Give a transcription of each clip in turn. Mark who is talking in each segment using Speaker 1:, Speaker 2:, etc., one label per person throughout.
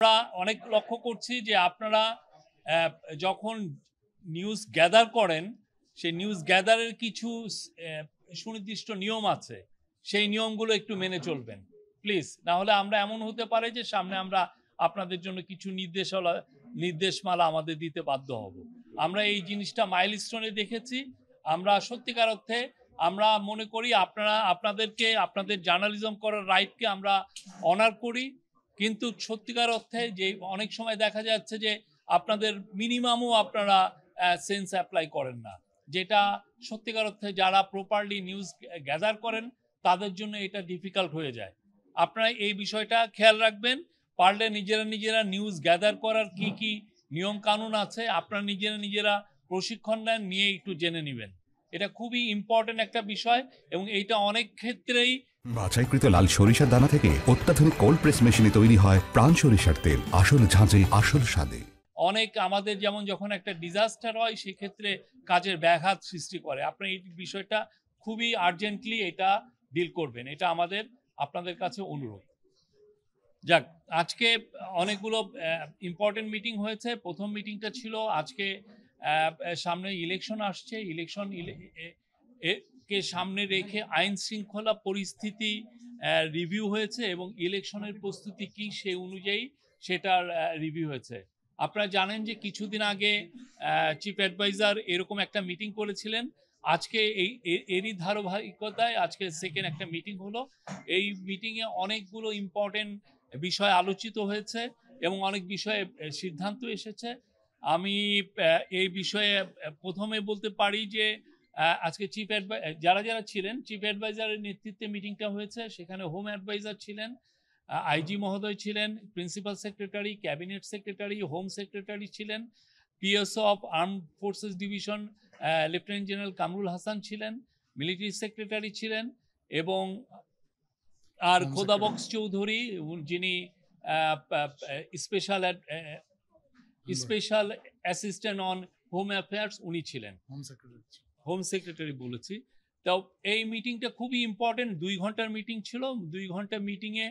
Speaker 1: আমরা অনেক লক্ষ্য করছি যে আপনারা যখন নিউজ গ্যাদার করেন, সেই নিউজ গ্যাদারের কিছু সুনির্দিষ্ট নিয়ম আছে। সেই নিয়মগুলো একটু মেনে চলবেন। প্লিজ। না হলে আমরা এমন হতে পারে যে সামনে আমরা আপনাদের জন্য কিছু নির্দেশমালা আমাদের দিতে বাধ্য হব। আমরা এই জিনিসটা মাইলস্টোনে দেখেছি। আমরা সত্যিকার অর্থে আমরা মনে করি আপনাদের জার্নালিজম করার রাইটকে আমরা অনার করি। কিন্তু সত্যিকার অর্থে যে অনেক সময় দেখা যাচ্ছে যে আপনাদের মিনিমামও আপনারা সেন্স অ্যাপ্লাই করেন না, যেটা সত্যিকার অর্থে যারা প্রপারলি নিউজ গ্যাদার করেন তাদের জন্য এটা ডিফিকাল্ট হয়ে যায়। আপনারা এই বিষয়টা খেয়াল রাখবেন। পারলে নিজেরা নিউজ গ্যাদার করার কি কি নিয়ম কানুন আছে আপনারা নিজেরা প্রশিক্ষণ নেন, নিয়ে একটু জেনে নেবেন। এটা খুবই ইম্পর্টেন্ট একটা বিষয় এবং এইটা অনেক ক্ষেত্রেই
Speaker 2: বাছাইকৃত লাল সরিষার দানা থেকে অত্যাধুনিক কোল্ড প্রেস মেশিনে তৈরি হয় প্রাণ সরিষার তেল। আসল ঝাঁঝে, আসল স্বাদে।
Speaker 1: অনেক আমাদের যেমন যখন একটা ডিজাস্টার হয় সেক্ষেত্রে কাজের ব্যাঘাত সৃষ্টি করে। আপনার এই বিষয়টা খুবই আর্জেন্টলি এটা ডিল করবেন, এটা আমাদের আপনাদের কাছে অনুরোধ। যাক, আজকে অনেকগুলো ইম্পর্টেন্ট মিটিং হয়েছে। প্রথম মিটিংটা ছিল আজকে সামনে ইলেকশন আসছে। ইলেকশন কে সামনে রেখে আইন শৃঙ্খলা পরিস্থিতি রিভিউ হয়েছে এবং ইলেকশনের প্রস্তুতি কি সেই অনুযায়ী সেটার রিভিউ হয়েছে। আপনারা জানেন যে কিছুদিন আগে চিফ অ্যাডভাইজার এরকম একটা মিটিং করেছিলেন। আজকে এরই ধারাবাহিকতায় আজকে সেকেন্ড একটা মিটিং হলো। এই মিটিংয়ে অনেকগুলো ইম্পর্টেন্ট বিষয় আলোচিত হয়েছে এবং অনেক বিষয়ে সিদ্ধান্ত এসেছে। আমি এই বিষয়ে প্রথমে বলতে পারি যে আজকে যারা ছিলেন চিফ অ্যাডভাইজারের নেতৃত্বে মিটিংটা হয়েছে। সেখানে হোম অ্যাডভাইজার ছিলেন, আইজি মহোদয় ছিলেন, principal secretary, cabinet secretary, home secretary ছিলেন, PSO of armed forces division lieutenant general Kamrul Hasan ছিলেন, মিলিটারি সেক্রেটারি ছিলেন এবং আর খোদাবক্স চৌধুরী যিনি special assistant on home affairs উনি ছিলেন, হোম সেক্রেটারি বলেছি। তো এই মিটিংটা খুবই ইম্পর্টেন্ট। 2 ঘন্টার মিটিং ছিল। 2 ঘন্টার মিটিংয়ে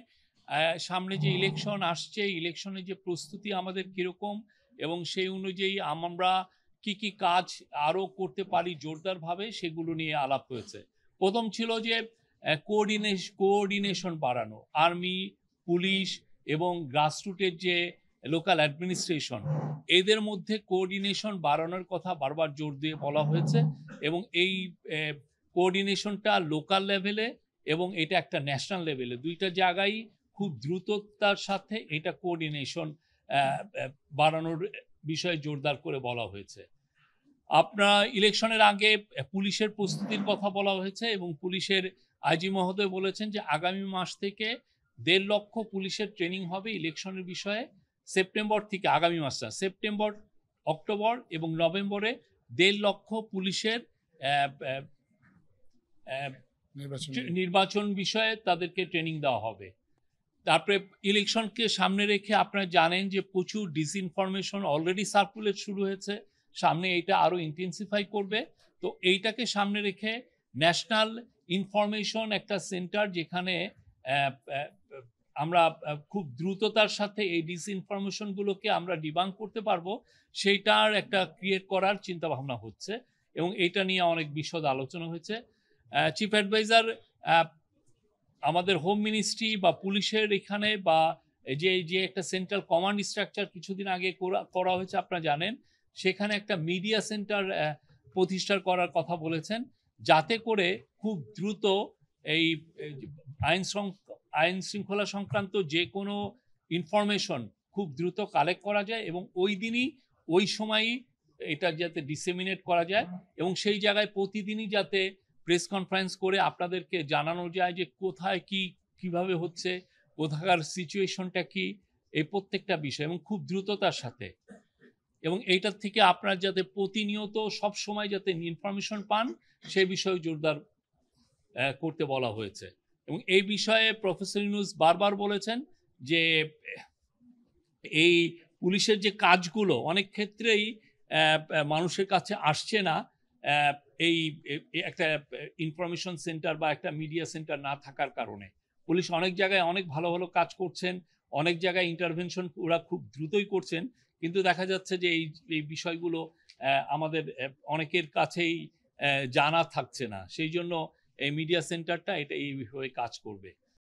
Speaker 1: সামনে যে ইলেকশন আসছে, ইলেকশনের যে প্রস্তুতি আমাদের কীরকম এবং সেই অনুযায়ী আমরা কি কি কাজ আরও করতে পারি জোরদারভাবে সেগুলো নিয়ে আলাপ হয়েছে। প্রথম ছিল যে কোঅর্ডিনেশন বাড়ানো, আর্মি, পুলিশ এবং গ্রাসরুটের যে লোকাল অ্যাডমিনিস্ট্রেশন, এদের মধ্যে কোঅর্ডিনেশন বাড়ানোর কথা বারবার জোর দিয়ে বলা হয়েছে এবং এই কোঅর্ডিনেশনটা লোকাল লেভেলে এবং এটা একটা ন্যাশনাল লেভেলে, দুইটা জায়গায় খুব দ্রুততার সাথে এটা কোঅর্ডিনেশন বাড়ানোর বিষয়ে জোরদার করে বলা হয়েছে। আপনার ইলেকশনের আগে পুলিশের প্রস্তুতির কথা বলা হয়েছে এবং পুলিশের আইজি মহোদয় বলেছেন যে আগামী মাস থেকে 1.5 লক্ষ পুলিশের ট্রেনিং হবে ইলেকশনের বিষয়ে। সেপ্টেম্বর থেকে, আগামী মাসটা সেপ্টেম্বর, অক্টোবর এবং নভেম্বরে 1.5 লক্ষ পুলিশের নির্বাচন বিষয়ে তাদেরকে ট্রেনিং দেওয়া হবে। তারপরে ইলেকশনকে সামনে রেখে আপনারা জানেন যে প্রচুর ডিসইনফরমেশন অলরেডি সার্কুলেট শুরু হয়েছে, সামনে এইটা আরও ইন্টেন্সিফাই করবে। তো এইটাকে সামনে রেখে ন্যাশনাল ইনফরমেশন একটা সেন্টার, যেখানে আমরা খুব দ্রুততার সাথে এই ডিসইনফরমেশনগুলোকে আমরা ডিবাঙ্ক করতে পারবো, সেইটার একটা ক্রিয়েট করার চিন্তাভাবনা হচ্ছে এবং এইটা নিয়ে অনেক বিশদ আলোচনা হয়েছে। চিফ অ্যাডভাইজার আমাদের হোম মিনিস্ট্রি বা পুলিশের এখানে বা যে একটা সেন্ট্রাল কমান্ড স্ট্রাকচার কিছুদিন আগে করা হয়েছে আপনারা জানেন, সেখানে একটা মিডিয়া সেন্টার প্রতিষ্ঠা করার কথা বলেছেন, যাতে করে খুব দ্রুত এই আইন শৃঙ্খলা সংক্রান্ত যে কোনো ইনফরমেশন খুব দ্রুত কালেক্ট করা যায় এবং ওই দিনই ওই সময়ই এটা যাতে ডিসেমিনেট করা যায় এবং সেই জায়গায় প্রতিদিনই যাতে প্রেস কনফারেন্স করে আপনাদেরকে জানানো যায় যে কোথায় কি কিভাবে হচ্ছে, কোথাকার সিচুয়েশনটা কি, এই প্রত্যেকটা বিষয় এবং খুব দ্রুততার সাথে, এবং এইটার থেকে আপনারা যাতে প্রতিনিয়ত সব সময় যাতে ইনফরমেশন পান সেই বিষয়ে জোরদার করতে বলা হয়েছে। এবং এই বিষয়ে প্রফেসর ইউনূস বারবার বলেছেন যে এই পুলিশের যে কাজগুলো অনেক ক্ষেত্রেই মানুষের কাছে আসছে না, এই একটা ইনফরমেশন সেন্টার বা একটা মিডিয়া সেন্টার না থাকার কারণে। পুলিশ অনেক জায়গায় অনেক ভালো ভালো কাজ করছেন, অনেক জায়গায় ইন্টারভেনশন ওরা খুব দ্রুতই করছেন, কিন্তু দেখা যাচ্ছে যে এই বিষয়গুলো আমাদের অনেকের কাছেই জানা থাকছে না। সেই জন্য এই মিডিয়া সেন্টারটা এটা এইভাবে কাজ করবে।